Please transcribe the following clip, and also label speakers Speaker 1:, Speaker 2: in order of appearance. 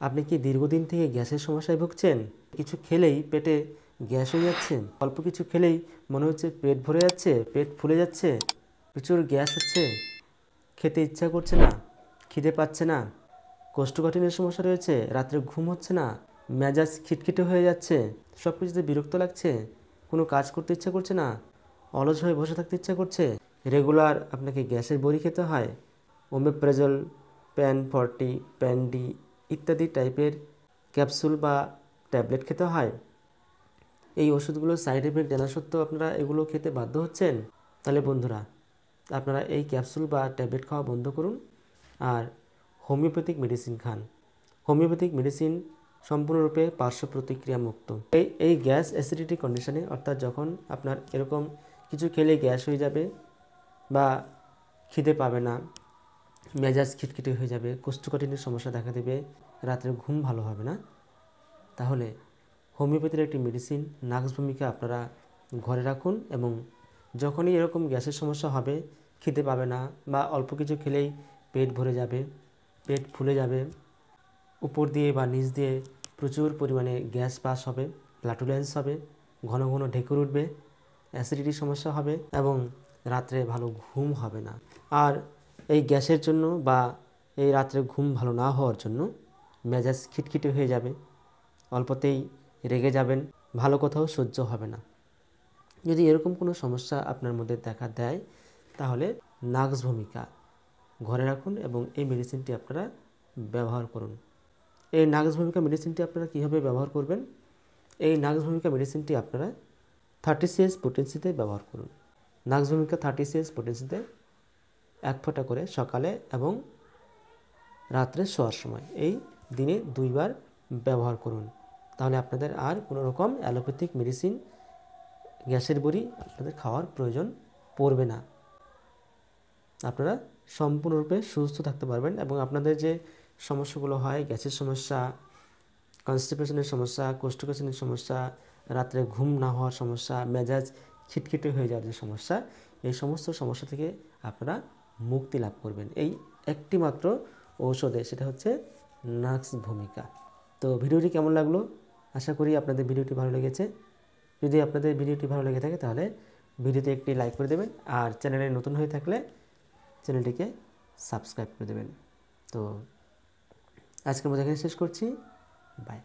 Speaker 1: আপনি কি দীর্ঘদিন থেকে গ্যাসের সমস্যায় ভুগছেন? কিছু খেলেই পেটে গ্যাস হয়ে যাচ্ছে, অল্প কিছু খেলেই মনে হচ্ছে পেট ভরে যাচ্ছে, পেট ফুলে যাচ্ছে, প্রচুর গ্যাস হচ্ছে, খেতে ইচ্ছা করছে না, খিদে পাচ্ছে না, কোষ্ঠকাঠিন্যের সমস্যা রয়েছে, রাত্রে ঘুম হচ্ছে না, মেজাজ খিটখিটে হয়ে যাচ্ছে, সব কিছুতে বিরক্ত লাগছে, কোনো কাজ করতে ইচ্ছা করছে না, অলস হয়ে বসে থাকতে ইচ্ছা করছে, রেগুলার আপনাকে গ্যাসের বড়ি খেতে হয়, ওমেপ্রাজল, প্যান 40, প্যান-ডি ইত্যাদি টাইপের ক্যাপসুল বা ট্যাবলেট খেতে হয়। এই ওষুধগুলোর সাইড এফেক্ট জানা সত্ত্বেও আপনারা এগুলো খেতে বাধ্য হচ্ছেন। তাহলে বন্ধুরা, আপনারা এই ক্যাপসুল বা ট্যাবলেট খাওয়া বন্ধ করুন আর হোমিওপ্যাথিক মেডিসিন খান। হোমিওপ্যাথিক মেডিসিন সম্পূর্ণরূপে পার্শ্ব প্রতিক্রিয়া মুক্ত। এই গ্যাস অ্যাসিডিটি কন্ডিশনে, অর্থাৎ যখন আপনার এরকম কিছু খেলে গ্যাস হয়ে যাবে বা খিদে পাবে না, মেজাজ খিটখিটে হয়ে যাবে, কোষ্ঠকাঠিন্যের সমস্যা দেখা দেবে, রাত্রে ঘুম ভালো হবে না, তাহলে হোমিওপ্যাথির একটি মেডিসিন নাক্স ভূমিকা আপনারা ঘরে রাখুন এবং যখনই এরকম গ্যাসের সমস্যা হবে, খিদে পাবে না বা অল্প কিছু খেলেই পেট ভরে যাবে, পেট ফুলে যাবে, উপর দিয়ে বা নিচ দিয়ে প্রচুর পরিমাণে গ্যাস পাস হবে, ফ্ল্যাটুলেন্স হবে, ঘন ঘন ঢেকুর উঠবে, অ্যাসিডিটির সমস্যা হবে এবং রাত্রে ভালো ঘুম হবে না। আর এই গ্যাসের জন্য বা এই রাত্রে ঘুম ভালো না হওয়ার জন্য মেজাজ খিটখিটে হয়ে যাবে, অল্পতেই রেগে যাবেন, ভালো কথাও সহ্য হবে না। যদি এরকম কোনো সমস্যা আপনার মধ্যে দেখা দেয়, তাহলে নাক্স ভূমিকা ঘরে রাখুন এবং এই মেডিসিনটি আপনারা ব্যবহার করুন। এই নাক্স ভূমিকা মেডিসিনটি আপনারা কীভাবে ব্যবহার করবেন? এই নাক্স ভূমিকা মেডিসিনটি আপনারা 30 cc পোটেন্সিতে ব্যবহার করুন। নাক্স ভূমিকা 30 cc পোটেন্সিতে 1 ফোঁটা করে সকালে এবং রাত্রে শোয়ার সময়, এই দিনে 2 বার ব্যবহার করুন। তাহলে আপনাদের আর কোনো রকম অ্যালোপ্যাথিক মেডিসিন, গ্যাসের বড়ি আপনাদের খাওয়ার প্রয়োজন পড়বে না। আপনারা সম্পূর্ণরূপে সুস্থ থাকতে পারবেন এবং আপনাদের যে সমস্যাগুলো হয়, গ্যাসের সমস্যা, কনস্টিপেশনের সমস্যা, কোষ্ঠকাঠিন্যের সমস্যা, রাত্রে ঘুম না হওয়ার সমস্যা, মেজাজ খিটখিটে হয়ে যাওয়ার যে সমস্যা, এই সমস্ত সমস্যা থেকে আপনারা মুক্তি লাভ করবেন এই একটি মাত্র ঔষধে, সেটা হচ্ছে নাক্স ভূমিকা। তো ভিডিওটি কেমন লাগলো? আশা করি আপনাদের ভিডিওটি ভালো লেগেছে। যদি আপনাদের ভিডিওটি ভালো লেগে থাকে তাহলে ভিডিওতে একটি লাইক করে দেবেন আর চ্যানেলে নতুন হয়ে থাকলে চ্যানেলটিকে সাবস্ক্রাইব করে দেবেন। তো আজকের মতো এখানে শেষ করছি। বাই।